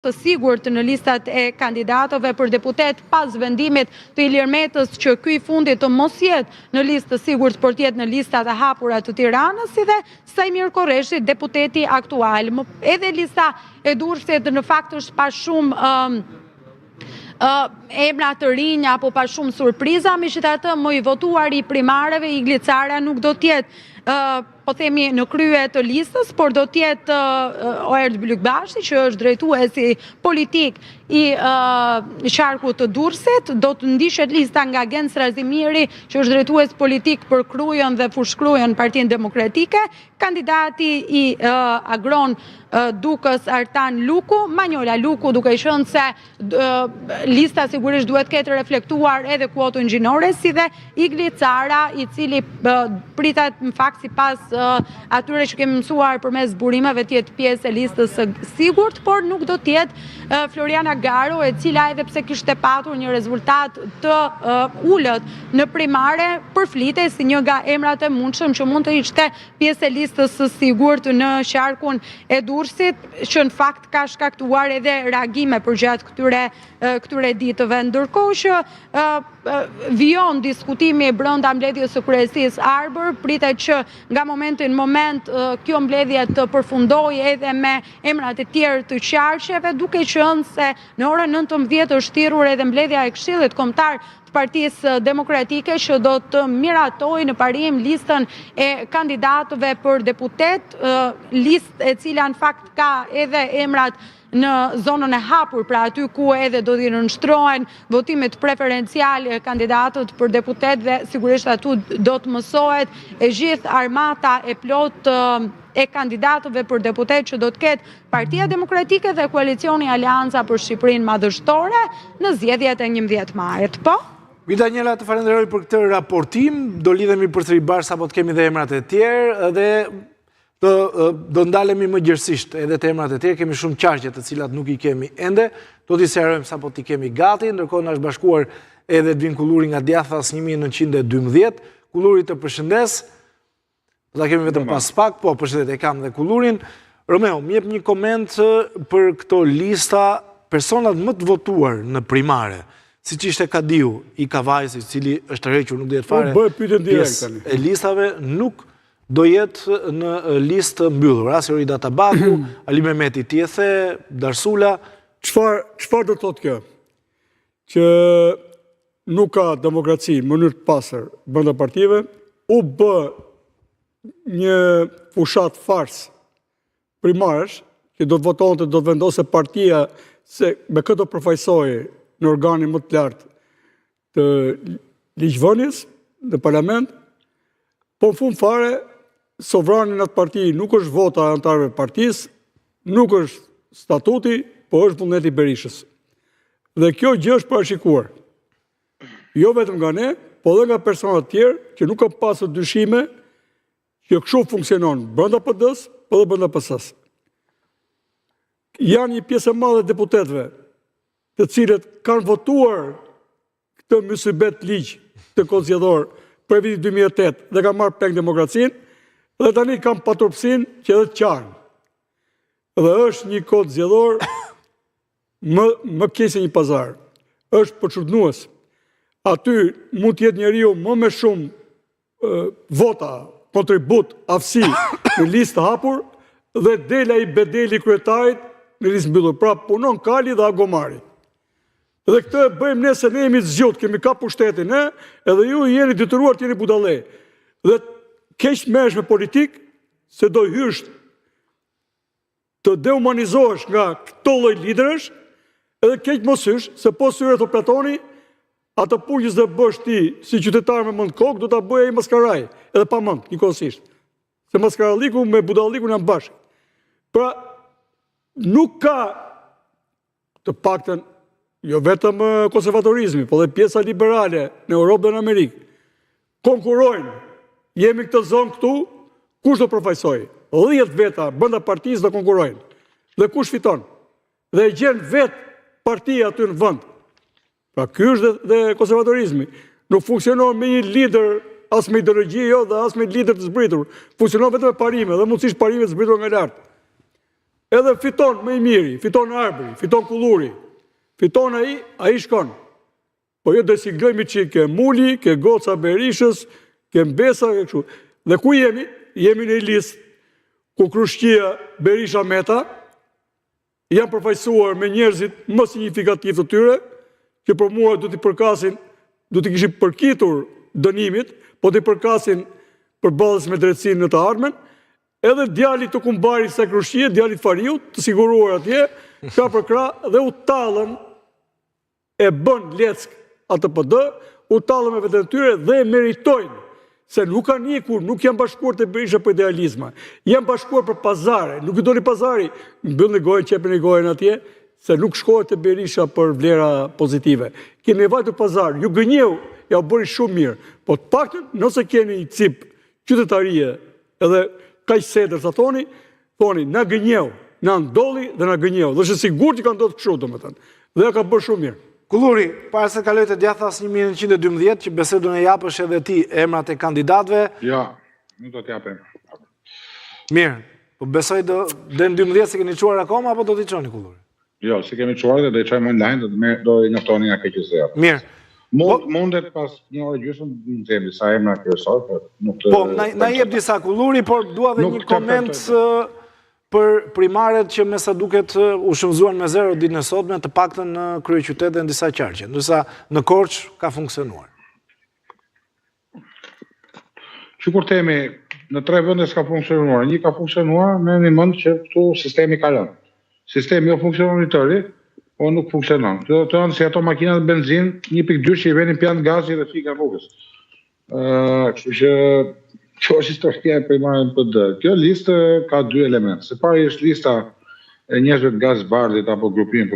të sigurt në listat e kandidatëve për deputet pas vendimit të Ilir Metës që ky i fundit të mos jetë në listë të sigurt por të jetë në listat e hapura të Tiranës, si dhe Sajmir Korreshi, deputeti aktual. Edhe lista e Durrësit në fakt është pa shumë emra të rinj apo pa shumë surpriza, megjithatë më i votuari i primareve Igli Cara nuk do të jetë po themi në krye të listës, por do tjetë Oerd Blykbashi, që është drejtuesi politik i qarkut të Durrësit, do të ndishet lista nga Gens Razimiri, që është drejtues politik për Krujën dhe Fushkrujën Partinë Demokratike, kandidati i Agron Dukës Artan Luku, Manjola Luku, duke qenë se lista sigurisht duhet ketë reflektuar edhe kuotën gjinore, si dhe Igli Cara, i cili pritet në fakt sipas atyre që kemi mësuar përmes burimeve të jetë pjesë e listës së sigurt, por nuk do të jetë Floriana Garo, e cila edhe pse kishte patur një rezultat të ulët në primare, përflitej si një nga emrat e mundshëm që mund të ishte pjesë e listës së sigurt në qarkun e Durrësit, që në fakt ka shkaktuar edhe reagime përgjatë këtyre ditëve, ndërkohë që vijon diskutimi brenda mbledhjes së kryesisë Arbër, pritet që nga momenti në moment kjo mbledhje të përfundojë edhe me emrat e tjerë të qarqeve, duke qenë se në orën 19 është thirrur edhe mbledhja e Këshillit Kombëtar të Partisë Demokratike, që do të miratojë në parim listën e kandidatëve për deputet, listë e cila në fakt ka edhe emrat në zonën e hapur, pra aty ku edhe do t'i nënshtrohen votimet preferenciale e kandidatët për deputet, dhe sigurisht atu do të mësohet e gjithë armata e plot e kandidatëve për deputet që do të ketë Partia Demokratike dhe Koalicioni Aleanca për Shqipërinë Madhështore në zgjedhjet e 11 majit. Po? Daniela, të falenderoj për këtë raportim, do lidhemi përsëri bashkë sapo të kemi dhe emrat e tjerë, dhe do ndalemi më gjërësisht edhe të emrat e tjerë, kemi shumë qarqe të cilat nuk i kemi ende, do t'i serojmë sa po t'i kemi gati, ndërkohë në është bashkuar edhe Edvin Kulluri nga Djathas 1912, Kulluri të përshëndes, do t'a kemi vetëm pas pak, po përshëndet e kam dhe Kullurin. Romeo, më jep një koment për këto lista personat më të votuar në primare, si që ishte Kadiu i Kavajës, i cili është të requr, nuk dhe të fare, e listave nuk do jetë në listë mbyllur. Aseri Databaku, Ali Mehmeti Tjethe, Darsula. Çfarë do të thotë kjo? Që nuk ka demokraci në mënyrë të pastër brenda partive, u bë një fushat fars primarësh, që do të votonte, do të vendose partia se me këtë do përfaqësojë në organin më të lartë të ligjvënies në parlament, po në fund fare sovrani në atë parti nuk është vota e anëtarëve të partisë, nuk është statuti, po është vullneti i Berishës. Dhe kjo gjë është parashikuar. Jo vetëm nga ne, po edhe nga persona të tjerë që nuk kanë pasur dyshime që kështu funksionon brenda PD-s, po edhe brenda PS-s. Janë një pjesë e madhe deputetëve të cilët kanë votuar këtë mysybet ligj të konzgjedhor për vitin 2008 dhe kanë marrë peng demokracinë, dhe tani kam paturpsin që edhe të qarnë. Dhe është një kod zgjedhor më keq se një pazar. Është përçudnues. Aty mund të jetë njeriu më me shumë vota, kontribut, aftësi në listë të hapur, dhe dela i bedeli kryetarit në listë mbyllur. Pra punon Kali dhe Agomari. Dhe këtë bëjmë ne se ne jemi të zgjut, kemi ka pushtetin, edhe ju jeni detyruar të jeni budallë. Dhe keq merresh me politik, se do hysh të dehumanizohesh nga këto lloj liderësh, edhe keq mos hysh, se po syre të Platoni, atë punë që bësh ti si qytetar me mend kokë, do ta bëj ai maskaraj, edhe pa mend, njëkohësisht. Se maskaralliku me budallikun janë bashkë. Pra, nuk ka të paktën, jo vetëm konservatorizmi, po dhe pjesa liberale në Europë dhe në Amerikë, konkurojnë. Jemi këtë zonë këtu, kush do përfaqësoj? 10 veta brenda partisë do konkurojnë. Dhe kush fiton? Dhe e gjen vetë partia aty në vend. Pra ky është dhe konservatorizmi. Nuk funksionon me një lider as me ideologji, jo, dhe as me lider të zbritur. Funksionon vetëm me parime, dhe mundësisht parime të zbritur nga lart. edhe fiton më i miri, fiton Arbëri, fiton Kulluri, fiton ai shkon. Po jo desiglojmë që ke Muli, ke Goca Berishës, ke Mbesa, ke kështu. Dhe ku jemi? Jemi në listë ku Krushqia, Berisha, Meta janë përfaqësuar me njerëzit më signifikativ të tyre, që për mua du t'i përkasin, du t'i kishin përkitur dënimit, po t'i përkasin për ballës me drejtësinë në të ardhmen, edhe djalit të Kumbarit sa Krushqie, djalit Fariut, të siguruar atje, ka për krah dhe u tallën e bën leck ATPD, u tallën me veten e tyre dhe meritojnë, se nuk kanë ikur, nuk janë bashkuar të Berisha për idealizma, janë bashkuar për pazare, nuk i doli pazari, mbyll në gojën, qepën e gojën atje, se nuk shkohet të Berisha për vlera pozitive. Kemi vajtur pazar, ju gënjeu, ja u bëri shumë mirë, po të paktën nëse keni një cip qytetarie edhe kaq sedër sa thoni, na gënjeu, na ndolli dhe na gënjeu. Dhe është sigurt që ka ndodhur kështu domethënë. Dhe ka bërë shumë mirë. Kulluri, para se kaloj të djathas 1912, që besoj do në japësh edhe ti emrat e kandidatëve. Ja, nuk do t'japem. Mirë, po besoj do në 12 se keni çuar akoma apo do t'i çoni Kulluri? Jo, se kemi çuar dhe do i çojmë online, do i njoftoni nga KQZ. Mirë. Mundet pas një orë gjysmë në them disa emra kryesor, por nuk të... Po, na jep disa Kulluri, por dua dhe një koment për primaret që me sa duket u shëmzuan me 0 ditën e sotme, të paktën në kryeqytet dhe në disa qarqe, ndërsa në Korçë ka funksionuar. Që kur themi, në 3 vende s'ka funksionuar, një ka funksionuar me një mend që këtu sistemi ka lënë. Sistemi jo funksionon i tëri, po nuk funksionon. Të janë si ato makinat benzin, 1.2 që i venin pjanë gazi dhe fika rrugës. Kështu që kjo është historia e primarëve PD. Kjo listë ka 2 elemente. Së pari është lista e njerëzve të Gazbardit apo grupimit